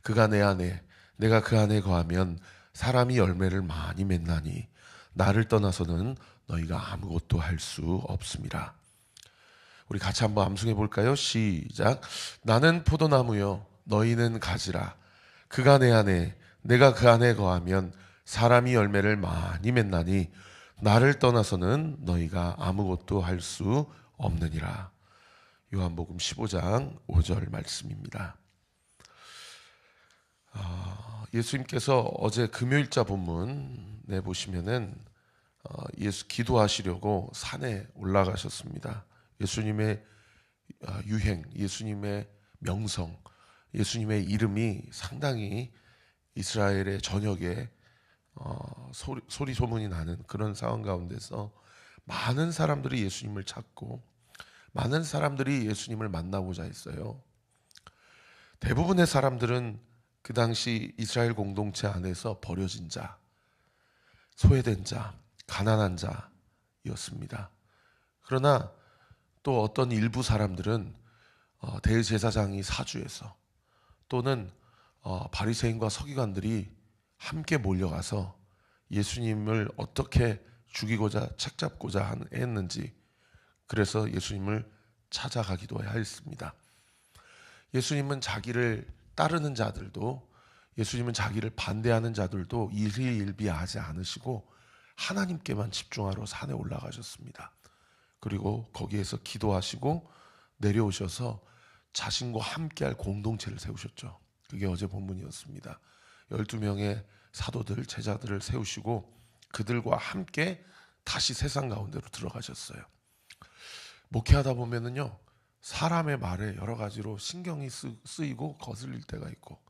그가 내 안에 내가 그 안에 거하면 사람이 열매를 많이 맺나니 나를 떠나서는 너희가 아무것도 할 수 없음이라. 우리 같이 한번 암송해 볼까요? 시작. 나는 포도나무요 너희는 가지라. 그가 내 안에 내가 그 안에 거하면 사람이 열매를 많이 맺나니 나를 떠나서는 너희가 아무것도 할 수 없느니라. 요한복음 15장 5절 말씀입니다. 예수님께서 어제 금요일자 본문에 보시면은 예수 기도하시려고 산에 올라가셨습니다. 예수님의 유행, 예수님의 명성, 예수님의 이름이 상당히 이스라엘의 전역에 소리 소문이 나는 그런 상황 가운데서 많은 사람들이 예수님을 찾고 많은 사람들이 예수님을 만나고자 했어요. 대부분의 사람들은 그 당시 이스라엘 공동체 안에서 버려진 자, 소외된 자, 가난한 자였습니다. 그러나 또 어떤 일부 사람들은 대제사장이 사주해서 또는 바리새인과 서기관들이 함께 몰려가서 예수님을 어떻게 죽이고자 책잡고자 했는지, 그래서 예수님을 찾아가기도 했습니다. 예수님은 자기를 따르는 자들도, 예수님은 자기를 반대하는 자들도 일희일비하지 않으시고 하나님께만 집중하러 산에 올라가셨습니다. 그리고 거기에서 기도하시고 내려오셔서 자신과 함께할 공동체를 세우셨죠. 그게 어제 본문이었습니다. 12명의 사도들, 제자들을 세우시고 그들과 함께 다시 세상 가운데로 들어가셨어요. 목회하다 보면은요, 사람의 말에 여러 가지로 신경이 쓰이고 거슬릴 때가 있고,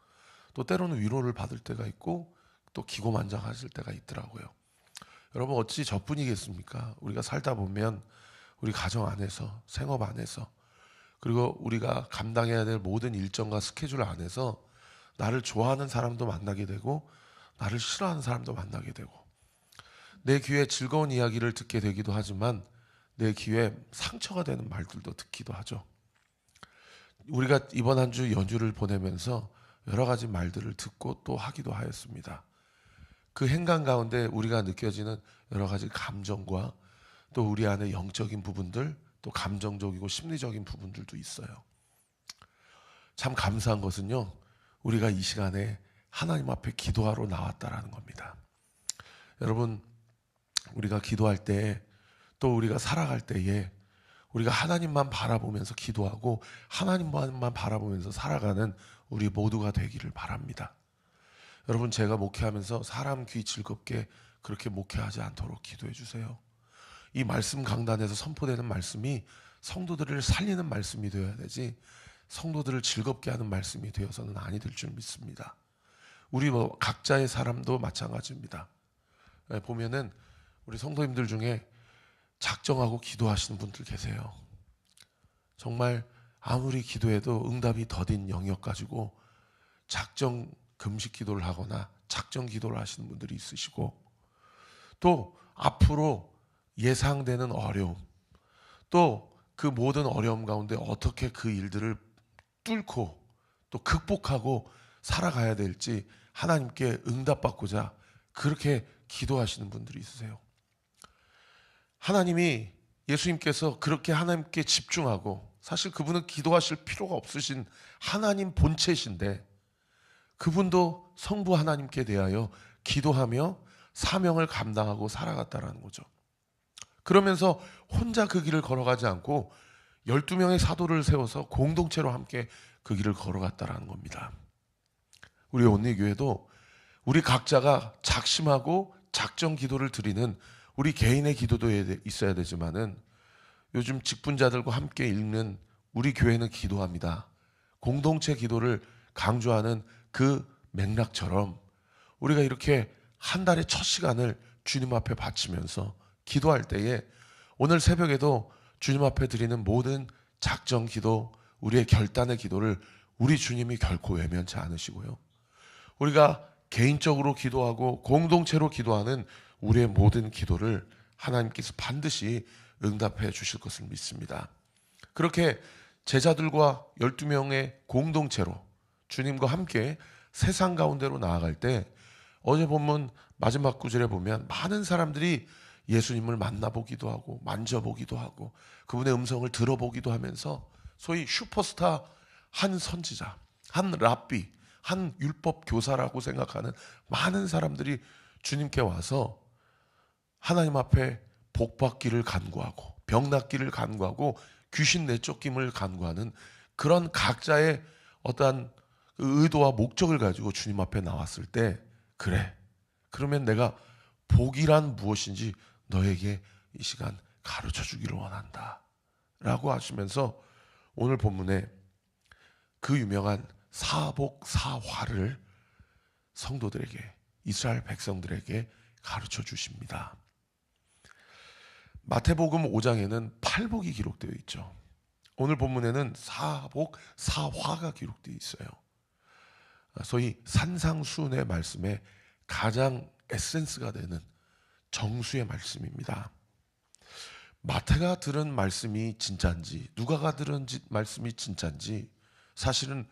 또 때로는 위로를 받을 때가 있고, 또 기고만장하실 때가 있더라고요. 여러분, 어찌 저뿐이겠습니까? 우리가 살다 보면 우리 가정 안에서, 생업 안에서, 그리고 우리가 감당해야 될 모든 일정과 스케줄 안에서 나를 좋아하는 사람도 만나게 되고 나를 싫어하는 사람도 만나게 되고, 내 귀에 즐거운 이야기를 듣게 되기도 하지만 내 귀에 상처가 되는 말들도 듣기도 하죠. 우리가 이번 한 주 연휴를 보내면서 여러 가지 말들을 듣고 또 하기도 하였습니다. 그 행간 가운데 우리가 느껴지는 여러 가지 감정과 또 우리 안에 영적인 부분들, 또 감정적이고 심리적인 부분들도 있어요. 참 감사한 것은요, 우리가 이 시간에 하나님 앞에 기도하러 나왔다라는 겁니다. 여러분, 우리가 기도할 때, 또 우리가 살아갈 때에 우리가 하나님만 바라보면서 기도하고 하나님만 바라보면서 살아가는 우리 모두가 되기를 바랍니다. 여러분, 제가 목회하면서 사람 귀 즐겁게 그렇게 목회하지 않도록 기도해 주세요. 이 말씀 강단에서 선포되는 말씀이 성도들을 살리는 말씀이 되어야 되지, 성도들을 즐겁게 하는 말씀이 되어서는 아니 될 줄 믿습니다. 우리 각자의 사람도 마찬가지입니다. 보면은 우리 성도님들 중에 작정하고 기도하시는 분들 계세요. 정말 아무리 기도해도 응답이 더딘 영역 가지고 작정 금식 기도를 하거나 작정 기도를 하시는 분들이 있으시고, 또 앞으로 예상되는 어려움, 또 그 모든 어려움 가운데 어떻게 그 일들을 뚫고 또 극복하고 살아가야 될지 하나님께 응답받고자 그렇게 기도하시는 분들이 있으세요. 하나님이, 예수님께서 그렇게 하나님께 집중하고, 사실 그분은 기도하실 필요가 없으신 하나님 본체신데 그분도 성부 하나님께 대하여 기도하며 사명을 감당하고 살아갔다라는 거죠. 그러면서 혼자 그 길을 걸어가지 않고 12명의 사도를 세워서 공동체로 함께 그 길을 걸어갔다라는 겁니다. 우리 온리교회도 우리 각자가 작심하고 작정 기도를 드리는 우리 개인의 기도도 있어야 되지만은, 요즘 직분자들과 함께 읽는 우리 교회는 기도합니다. 공동체 기도를 강조하는 그 맥락처럼 우리가 이렇게 한 달의 첫 시간을 주님 앞에 바치면서 기도할 때에 오늘 새벽에도 주님 앞에 드리는 모든 작정 기도, 우리의 결단의 기도를 우리 주님이 결코 외면치 않으시고요, 우리가 개인적으로 기도하고 공동체로 기도하는 우리의 모든 기도를 하나님께서 반드시 응답해 주실 것을 믿습니다. 그렇게 제자들과 12명의 공동체로 주님과 함께 세상 가운데로 나아갈 때 어제 본문 마지막 구절에 보면 많은 사람들이 예수님을 만나보기도 하고 만져보기도 하고 그분의 음성을 들어보기도 하면서 소위 슈퍼스타 한 선지자, 한 랍비, 한 율법 교사라고 생각하는 많은 사람들이 주님께 와서 하나님 앞에 복 받기를 간구하고 병 낫기를 간구하고 귀신 내쫓김을 간구하는 그런 각자의 어떠한 의도와 목적을 가지고 주님 앞에 나왔을 때, 그래, 그러면 내가 복이란 무엇인지 너에게 이 시간 가르쳐 주기를 원한다 라고 하시면서 오늘 본문에 그 유명한 사복사화를 성도들에게, 이스라엘 백성들에게 가르쳐 주십니다. 마태복음 5장에는 팔복이 기록되어 있죠. 오늘 본문에는 사복사화가 기록되어 있어요. 소위 산상수훈의 말씀에 가장 에센스가 되는 정수의 말씀입니다. 마태가 들은 말씀이 진짜인지 누가가 들은 말씀이 진짜인지 사실은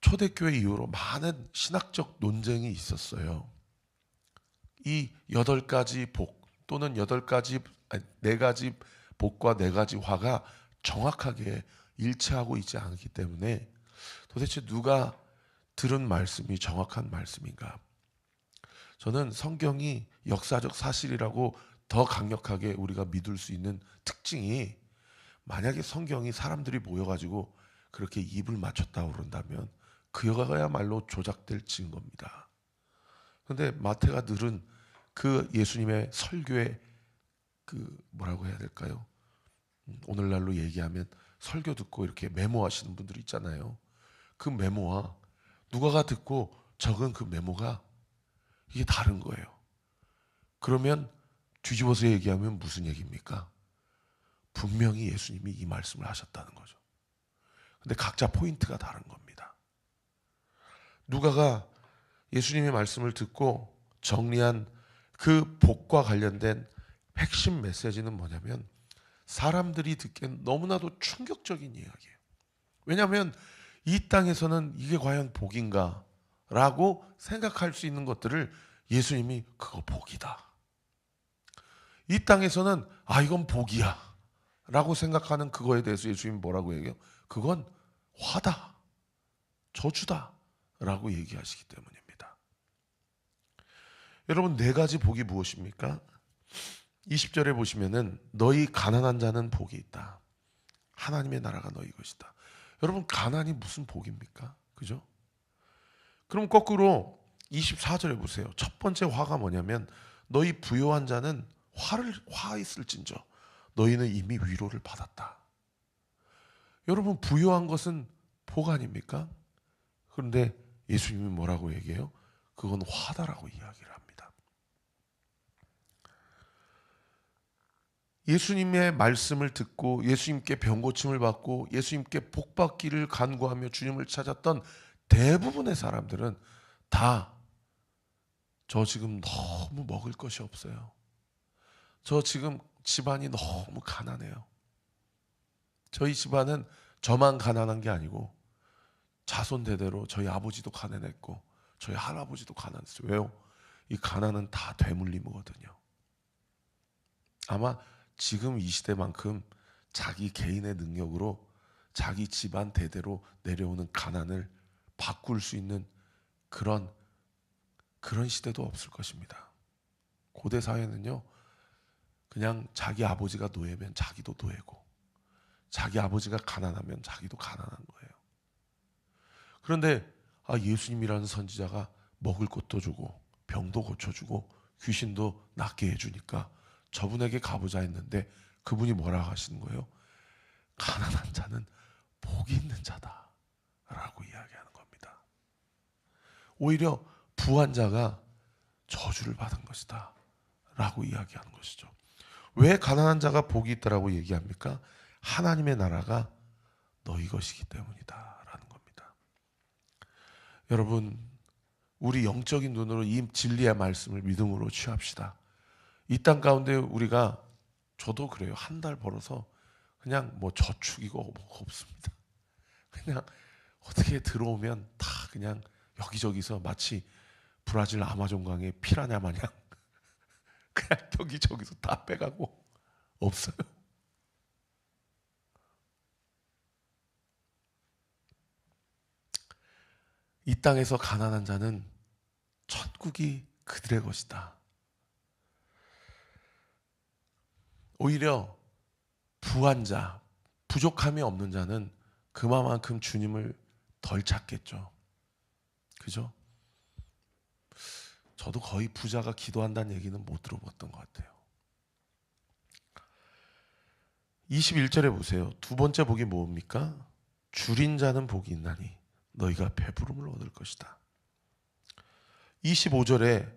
초대교회 이후로 많은 신학적 논쟁이 있었어요. 이 8가지 복 또는 4가지 복과 4가지 화가 정확하게 일치하고 있지 않기 때문에 도대체 누가 들은 말씀이 정확한 말씀인가? 저는 성경이 역사적 사실이라고 더 강력하게 우리가 믿을 수 있는 특징이, 만약에 성경이 사람들이 모여가지고 그렇게 입을 맞췄다고 그런다면 그거야말로 조작될 증거입니다. 그런데 마태가 들은 그 예수님의 설교의 그 뭐라고 해야 될까요? 오늘날로 얘기하면 설교 듣고 이렇게 메모하시는 분들 있잖아요. 그 메모와 누가가 듣고 적은 그 메모가 이게 다른 거예요. 그러면 뒤집어서 얘기하면 무슨 얘기입니까? 분명히 예수님이 이 말씀을 하셨다는 거죠. 근데 각자 포인트가 다른 겁니다. 누가가 예수님의 말씀을 듣고 정리한 그 복과 관련된 핵심 메시지는 뭐냐면 사람들이 듣기엔 너무나도 충격적인 이야기예요. 왜냐하면 이 땅에서는 이게 과연 복인가? 라고 생각할 수 있는 것들을 예수님이 그거 복이다. 이 땅에서는 이건 복이야 라고 생각하는 그거에 대해서 예수님이 뭐라고 얘기해요? 그건 화다, 저주다 라고 얘기하시기 때문입니다. 여러분, 4가지 복이 무엇입니까? 20절에 보시면은 너희 가난한 자는 복이 있다. 하나님의 나라가 너희 것이다. 여러분, 가난이 무슨 복입니까? 그죠? 그럼 거꾸로 24절에 보세요. 첫 번째 화가 뭐냐면 너희 부요한 자는 화 있을진저 너희는 이미 위로를 받았다. 여러분, 부요한 것은 복 아닙니까? 그런데 예수님이 뭐라고 얘기해요? 그건 화다라고 이야기를 합니다. 예수님의 말씀을 듣고 예수님께 병고침을 받고 예수님께 복받기를 간구하며 주님을 찾았던 대부분의 사람들은 다 저 지금 너무 먹을 것이 없어요. 저 지금 집안이 너무 가난해요. 저희 집안은 저만 가난한 게 아니고 자손 대대로 저희 아버지도 가난했고 저희 할아버지도 가난했어요. 왜요? 이 가난은 다 되물림이거든요. 아마 지금 이 시대만큼 자기 개인의 능력으로 자기 집안 대대로 내려오는 가난을 바꿀 수 있는 그런 시대도 없을 것입니다. 고대 사회는요, 그냥 자기 아버지가 노예면 자기도 노예고 자기 아버지가 가난하면 자기도 가난한 거예요. 그런데 예수님이라는 선지자가 먹을 것도 주고 병도 고쳐주고 귀신도 낫게 해주니까 저분에게 가보자 했는데 그분이 뭐라고 하시는 거예요? 가난한 자는 복이 있는 자다 라고 이야기하는 겁니다. 오히려 부한 자가 저주를 받은 것이다 라고 이야기하는 것이죠. 왜 가난한 자가 복이 있다라고 얘기합니까? 하나님의 나라가 너희 것이기 때문이다 라는 겁니다. 여러분, 우리 영적인 눈으로 이 진리의 말씀을 믿음으로 취합시다. 이 땅 가운데 우리가, 저도 그래요. 한 달 벌어서 그냥 뭐 저축이고 뭐가 없습니다. 그냥 어떻게 들어오면 다 그냥 여기저기서 마치 브라질 아마존강의 피라냐 마냥 그냥 여기저기서 다 빼가고 없어요. 이 땅에서 가난한 자는 천국이 그들의 것이다. 오히려 부한 자, 부족함이 없는 자는 그만큼 주님을 덜 찾겠죠. 그죠? 저도 거의 부자가 기도한다는 얘기는 못 들어봤던 것 같아요. 21절에 보세요. 두 번째 복이 뭡니까? 줄인 자는 복이 있나니 너희가 배부름을 얻을 것이다. 25절에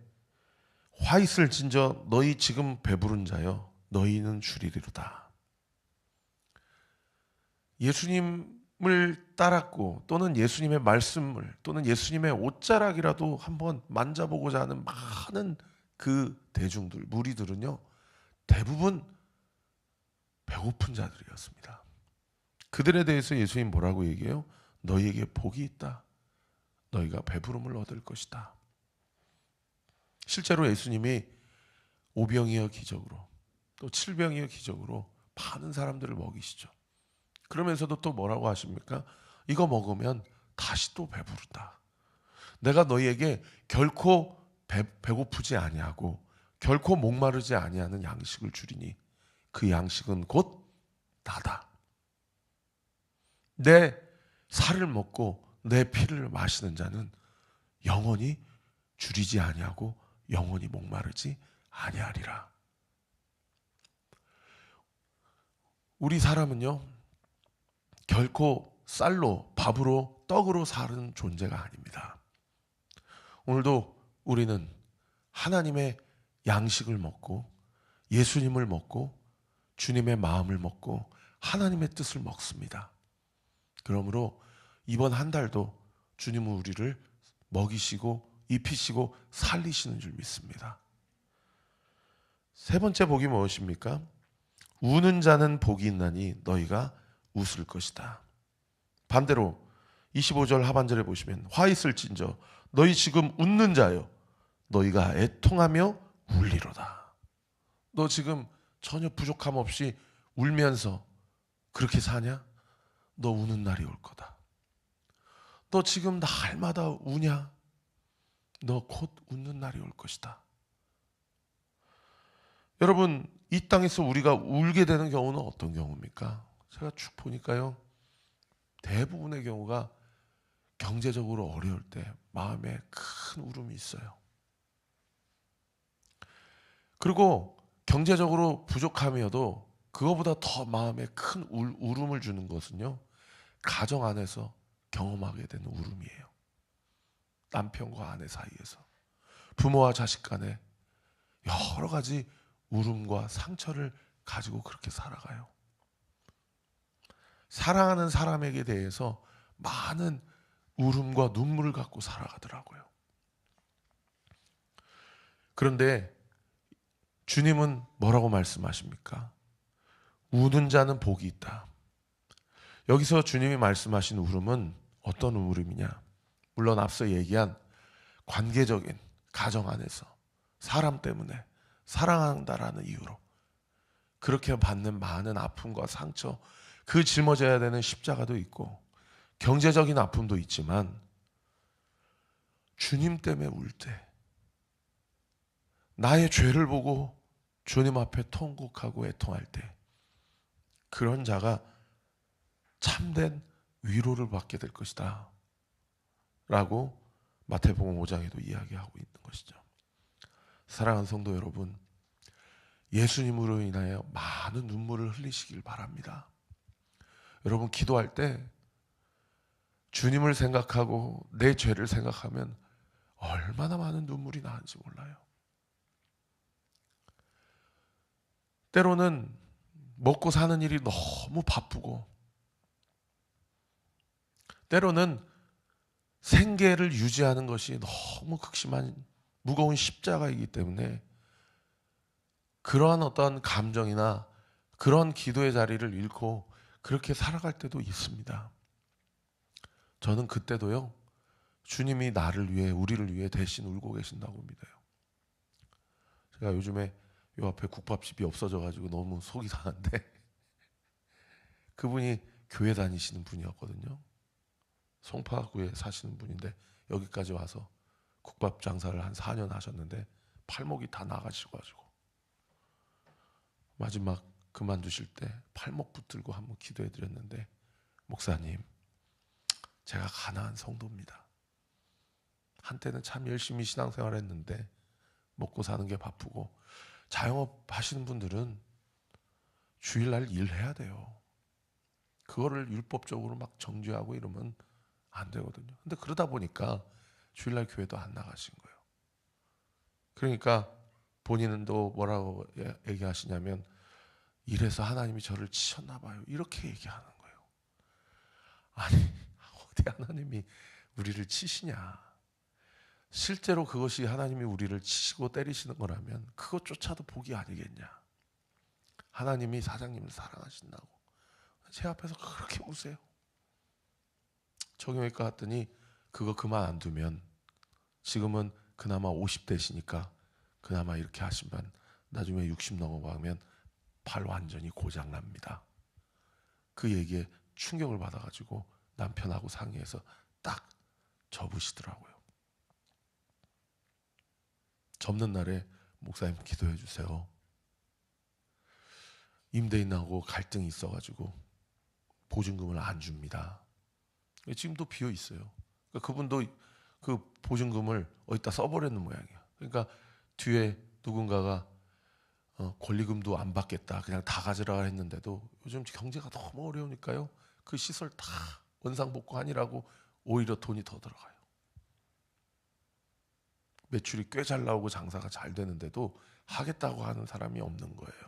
화 있을 진저 너희 지금 배부른 자여 너희는 줄이리로다. 예수님을 따랐고 또는 예수님의 말씀을 또는 예수님의 옷자락이라도 한번 만져보고자 하는 많은 그 대중들, 무리들은요, 대부분 배고픈 자들이었습니다. 그들에 대해서 예수님 뭐라고 얘기해요? 너희에게 복이 있다. 너희가 배부름을 얻을 것이다. 실제로 예수님이 오병이어 기적으로 또 칠병이어 기적으로 많은 사람들을 먹이시죠. 그러면서도 또 뭐라고 하십니까? 이거 먹으면 다시 또 배부르다. 내가 너희에게 결코 배고프지 아니하고 결코 목마르지 아니하는 양식을 주리니 그 양식은 곧 나다. 내 살을 먹고 내 피를 마시는 자는 영원히 줄이지 아니하고 영원히 목마르지 아니하리라. 우리 사람은요, 결코 쌀로, 밥으로, 떡으로 사는 존재가 아닙니다. 오늘도 우리는 하나님의 양식을 먹고 예수님을 먹고 주님의 마음을 먹고 하나님의 뜻을 먹습니다. 그러므로 이번 한 달도 주님은 우리를 먹이시고 입히시고 살리시는 줄 믿습니다. 세 번째 복이 무엇입니까? 우는 자는 복이 있나니 너희가 웃을 것이다. 반대로 25절 하반절에 보시면 화 있을진저 너희 지금 웃는 자여 너희가 애통하며 울리로다. 너 지금 전혀 부족함 없이 울면서 그렇게 사냐? 너 우는 날이 올 거다. 너 지금 날마다 우냐? 너 곧 웃는 날이 올 것이다. 여러분, 이 땅에서 우리가 울게 되는 경우는 어떤 경우입니까? 제가 쭉 보니까요, 대부분의 경우가 경제적으로 어려울 때 마음에 큰 울음이 있어요. 그리고 경제적으로 부족함이어도 그거보다 더 마음에 큰 울음을 주는 것은요, 가정 안에서 경험하게 되는 울음이에요. 남편과 아내 사이에서, 부모와 자식 간에 여러 가지 울음과 상처를 가지고 그렇게 살아가요. 사랑하는 사람에게 대해서 많은 울음과 눈물을 갖고 살아가더라고요. 그런데 주님은 뭐라고 말씀하십니까? 우는 자는 복이 있다. 여기서 주님이 말씀하신 울음은 어떤 울음이냐? 물론 앞서 얘기한 관계적인 가정 안에서 사람 때문에 사랑한다라는 이유로 그렇게 받는 많은 아픔과 상처, 그 짊어져야 되는 십자가도 있고 경제적인 아픔도 있지만 주님 때문에 울 때, 나의 죄를 보고 주님 앞에 통곡하고 애통할 때 그런 자가 참된 위로를 받게 될 것이다 라고 마태복음 5장에도 이야기하고 있는 것이죠. 사랑하는 성도 여러분, 예수님으로 인하여 많은 눈물을 흘리시길 바랍니다. 여러분, 기도할 때 주님을 생각하고 내 죄를 생각하면 얼마나 많은 눈물이 나는지 몰라요. 때로는 먹고 사는 일이 너무 바쁘고 때로는 생계를 유지하는 것이 너무 극심한 무거운 십자가이기 때문에 그러한 어떤 감정이나 그런 기도의 자리를 잃고 그렇게 살아갈 때도 있습니다. 저는 그때도요, 주님이 나를 위해, 우리를 위해 대신 울고 계신다고 믿어요. 제가 요즘에 요 앞에 국밥집이 없어져가지고 너무 속이 상한데 그분이 교회 다니시는 분이었거든요. 송파구에 사시는 분인데 여기까지 와서 국밥 장사를 한 4년 하셨는데 팔목이 다 나가시고 마지막 그만두실 때 팔목 붙들고 한번 기도해 드렸는데, 목사님, 제가 가난한 성도입니다. 한때는 참 열심히 신앙생활 했는데 먹고 사는 게 바쁘고, 자영업 하시는 분들은 주일날 일해야 돼요. 그거를 율법적으로 막 정죄하고 이러면 안 되거든요. 근데 그러다 보니까 주일날 교회도 안 나가신 거예요. 그러니까 본인은 또 뭐라고 얘기하시냐면, 이래서 하나님이 저를 치셨나 봐요, 이렇게 얘기하는 거예요. 아니, 어디 하나님이 우리를 치시냐. 실제로 그것이 하나님이 우리를 치시고 때리시는 거라면 그것조차도 복이 아니겠냐. 하나님이 사장님을 사랑하신다고 제 앞에서 그렇게 우세요. 정형외과 갔더니 그거 그만 안 두면, 지금은 그나마 50대시니까 그나마 이렇게 하시면 나중에 60 넘어가면 팔 완전히 고장납니다. 그 얘기에 충격을 받아가지고 남편하고 상의해서 딱 접으시더라고요. 접는 날에 목사님 기도해 주세요. 임대인하고 갈등이 있어가지고 보증금을 안 줍니다. 지금도 비어 있어요. 그러니까 그분도 그 보증금을 어디다 써버리는 모양이야. 그러니까 뒤에 누군가가 권리금도 안 받겠다, 그냥 다 가져라 했는데도 요즘 경제가 너무 어려우니까요, 그 시설 다 원상복구하니라고 오히려 돈이 더 들어가요. 매출이 꽤 잘 나오고 장사가 잘 되는데도 하겠다고 하는 사람이 없는 거예요.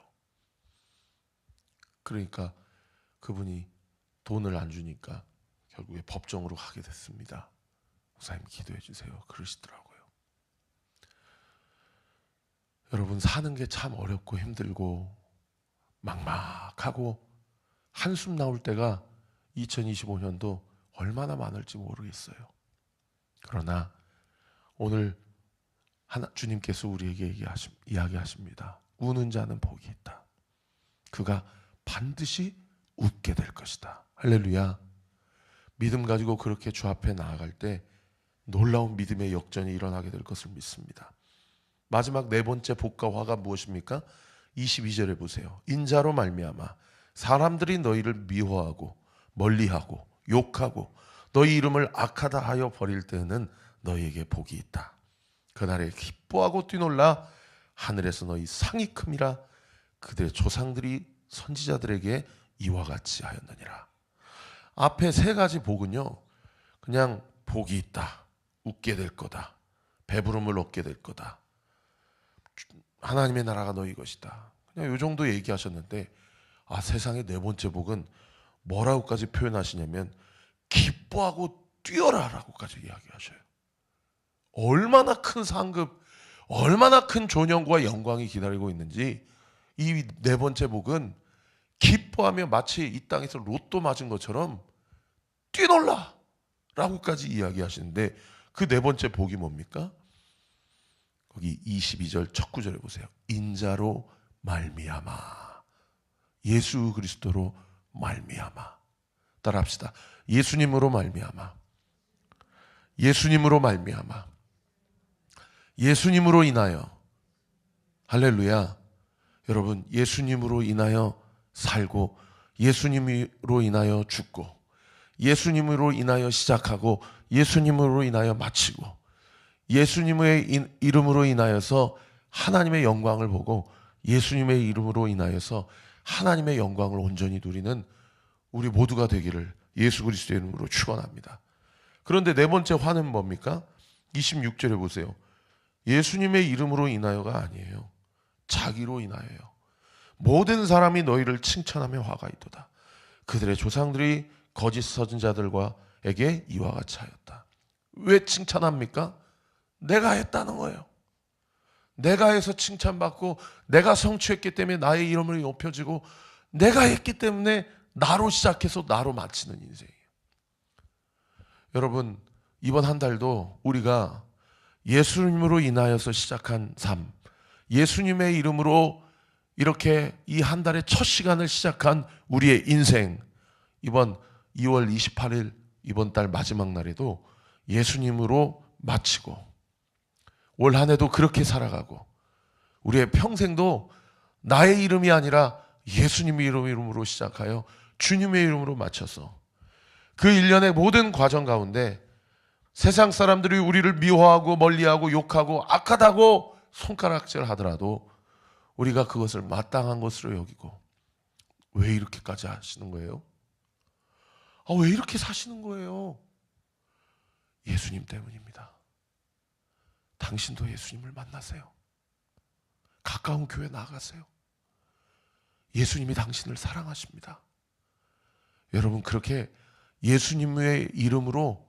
그러니까 그분이 돈을 안 주니까 결국에 법정으로 가게 됐습니다. 목사님 기도해 주세요, 그러시더라고요. 여러분, 사는 게 참 어렵고 힘들고 막막하고 한숨 나올 때가 2025년도 얼마나 많을지 모르겠어요. 그러나 오늘 주님께서 우리에게 이야기하십니다. 우는 자는 복이 있다. 그가 반드시 웃게 될 것이다. 할렐루야. 믿음 가지고 그렇게 주 앞에 나아갈 때 놀라운 믿음의 역전이 일어나게 될 것을 믿습니다. 마지막 네 번째 복과 화가 무엇입니까? 22절에 보세요. 인자로 말미암아 사람들이 너희를 미워하고 멀리하고 욕하고 너희 이름을 악하다 하여 버릴 때는 너희에게 복이 있다. 그날에 기뻐하고 뛰놀라 하늘에서 너희 상이 큼이라. 그들의 조상들이 선지자들에게 이와 같이 하였느니라. 앞에 세 가지 복은요, 그냥 복이 있다, 웃게 될 거다, 배부름을 얻게 될 거다, 하나님의 나라가 너희 것이다, 그냥 이 정도 얘기하셨는데, 세상의 네 번째 복은 뭐라고까지 표현하시냐면 기뻐하고 뛰어라 라고까지 이야기하셔요. 얼마나 큰 상급, 얼마나 큰 존영과 영광이 기다리고 있는지, 이 네 번째 복은 기뻐하며 마치 이 땅에서 로또 맞은 것처럼 뛰놀라 라고까지 이야기하시는데, 그 네 번째 복이 뭡니까? 거기 22절 첫 구절에 보세요. 인자로 말미암아, 예수 그리스도로 말미암아. 따라합시다. 예수님으로 말미암아, 예수님으로 말미암아, 예수님으로 인하여. 할렐루야. 여러분, 예수님으로 인하여 살고, 예수님으로 인하여 죽고, 예수님으로 인하여 시작하고, 예수님으로 인하여 마치고, 예수님의 이름으로 인하여서 하나님의 영광을 보고, 예수님의 이름으로 인하여서 하나님의 영광을 온전히 누리는 우리 모두가 되기를 예수 그리스도의 이름으로 축원합니다. 그런데 네 번째 화는 뭡니까? 26절에 보세요. 예수님의 이름으로 인하여가 아니에요. 자기로 인하여요. 모든 사람이 너희를 칭찬하며 화가 있도다. 그들의 조상들이 거짓 선지자들에게 이와 같이 하였다. 왜 칭찬합니까? 내가 했다는 거예요. 내가 해서 칭찬받고, 내가 성취했기 때문에 나의 이름을 높여지고, 내가 했기 때문에 나로 시작해서 나로 마치는 인생이에요. 여러분, 이번 한 달도 우리가 예수님으로 인하여서 시작한 삶, 예수님의 이름으로 이렇게 이 한 달의 첫 시간을 시작한 우리의 인생, 이번 2월 28일 이번 달 마지막 날에도 예수님으로 마치고 올 한 해도 그렇게 살아가고 우리의 평생도 나의 이름이 아니라 예수님의 이름으로 시작하여 주님의 이름으로 마쳐서 그 일련의 모든 과정 가운데 세상 사람들이 우리를 미워하고 멀리하고 욕하고 악하다고 손가락질 하더라도 우리가 그것을 마땅한 것으로 여기고 왜 이렇게까지 하시는 거예요? 왜 이렇게 사시는 거예요? 예수님 때문입니다. 당신도 예수님을 만나세요. 가까운 교회 나가세요. 예수님이 당신을 사랑하십니다. 여러분, 그렇게 예수님의 이름으로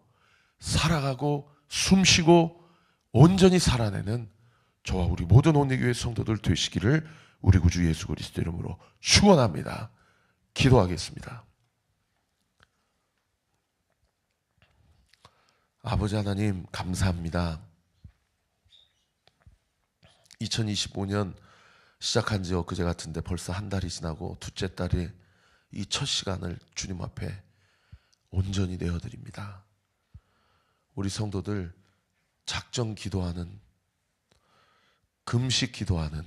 살아가고 숨쉬고 온전히 살아내는 저와 우리 모든 온리교회 성도들 되시기를 우리 구주 예수 그리스도 이름으로 축원합니다. 기도하겠습니다. 아버지 하나님, 감사합니다. 2025년 시작한 지 엊그제 같은데 벌써 한 달이 지나고 둘째 달에 이 첫 시간을 주님 앞에 온전히 내어드립니다. 우리 성도들 작정 기도하는, 금식 기도하는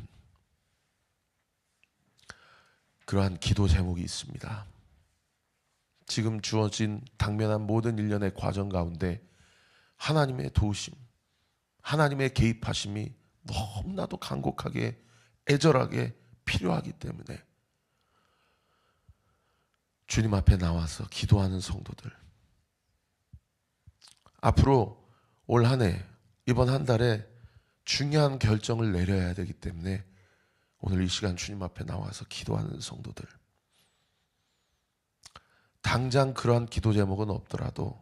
그러한 기도 제목이 있습니다. 지금 주어진 당면한 모든 일련의 과정 가운데 하나님의 도우심, 하나님의 개입하심이 너무나도 간곡하게 애절하게 필요하기 때문에 주님 앞에 나와서 기도하는 성도들, 앞으로 올 한 해, 이번 한 달에 중요한 결정을 내려야 되기 때문에 오늘 이 시간 주님 앞에 나와서 기도하는 성도들, 당장 그러한 기도 제목은 없더라도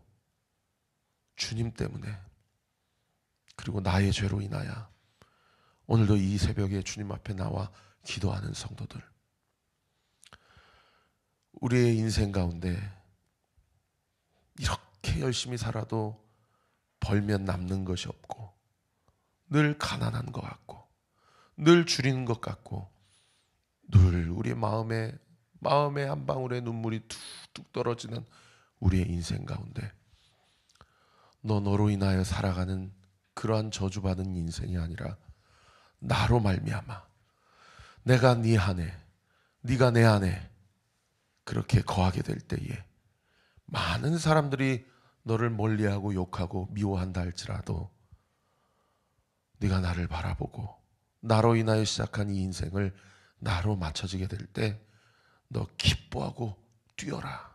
주님 때문에 그리고 나의 죄로 인하여 오늘도 이 새벽에 주님 앞에 나와 기도하는 성도들, 우리의 인생 가운데 이렇게 열심히 살아도 벌면 남는 것이 없고 늘 가난한 것 같고 늘 줄이는 것 같고 늘 우리 마음에 한 방울의 눈물이 툭툭 떨어지는 우리의 인생 가운데 너로 인하여 살아가는 그러한 저주받은 인생이 아니라 나로 말미암아 내가 네 안에, 네가 내 안에 그렇게 거하게 될 때에 많은 사람들이 너를 멀리하고 욕하고 미워한다 할지라도 네가 나를 바라보고 나로 인하여 시작한 이 인생을 나로 맞춰지게 될 때 너 기뻐하고 뛰어라.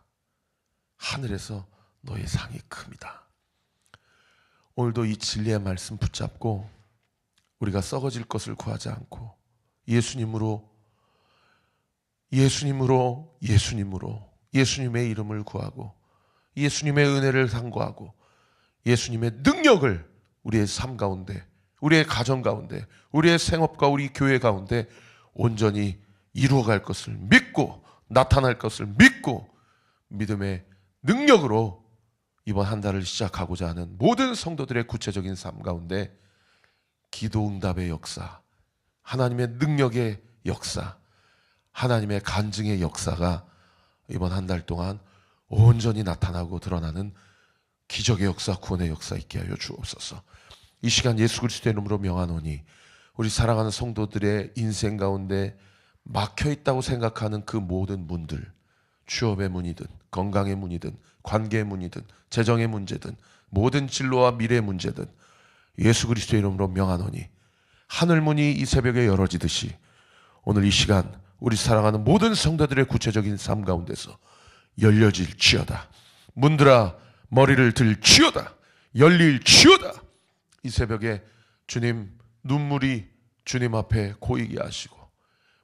하늘에서 너의 상이 큽니다. 오늘도 이 진리의 말씀 붙잡고 우리가 썩어질 것을 구하지 않고 예수님의 이름을 구하고 예수님의 은혜를 상고하고 예수님의 능력을 우리의 삶 가운데, 우리의 가정 가운데, 우리의 생업과 우리 교회 가운데 온전히 이루어갈 것을 믿고 나타날 것을 믿고 믿음의 능력으로 이번 한 달을 시작하고자 하는 모든 성도들의 구체적인 삶 가운데 기도 응답의 역사, 하나님의 능력의 역사, 하나님의 간증의 역사가 이번 한 달 동안 온전히 나타나고 드러나는 기적의 역사, 구원의 역사 있게 하여 주옵소서. 이 시간 예수 그리스도의 이름으로 명하노니 우리 사랑하는 성도들의 인생 가운데 막혀있다고 생각하는 그 모든 문들, 취업의 문이든 건강의 문이든 관계의 문이든 재정의 문제든 모든 진로와 미래의 문제든 예수 그리스도의 이름으로 명하노니 하늘문이 이 새벽에 열어지듯이 오늘 이 시간 우리 사랑하는 모든 성도들의 구체적인 삶 가운데서 열려질지어다. 문들아 머리를 들지어다. 열릴지어다. 이 새벽에 주님 눈물이 주님 앞에 고이게 하시고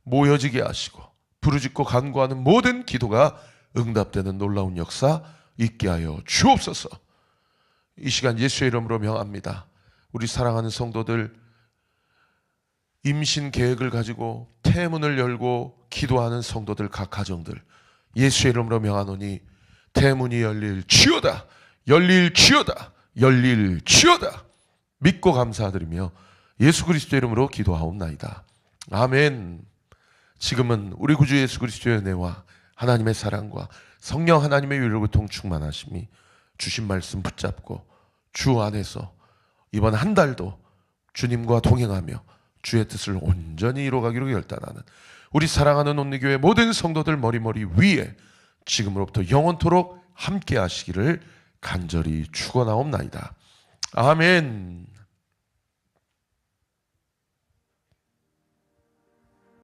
모여지게 하시고 부르짖고 간구하는 모든 기도가 응답되는 놀라운 역사 있게 하여 주옵소서. 이 시간 예수의 이름으로 명합니다. 우리 사랑하는 성도들 임신 계획을 가지고 태문을 열고 기도하는 성도들 각 가정들 예수의 이름으로 명하노니 태문이 열릴지어다. 열릴지어다. 열릴지어다 믿고 감사드리며 예수 그리스도의 이름으로 기도하옵나이다. 아멘. 지금은 우리 구주 예수 그리스도의 은혜와 하나님의 사랑과 성령 하나님의 유일교통 충만하심이 주신 말씀 붙잡고 주 안에서 이번 한 달도 주님과 동행하며 주의 뜻을 온전히 이루어가기로 결단하는 우리 사랑하는 온리교회 모든 성도들 머리머리 위에 지금으로부터 영원토록 함께 하시기를 간절히 축원하옵나이다. 아멘.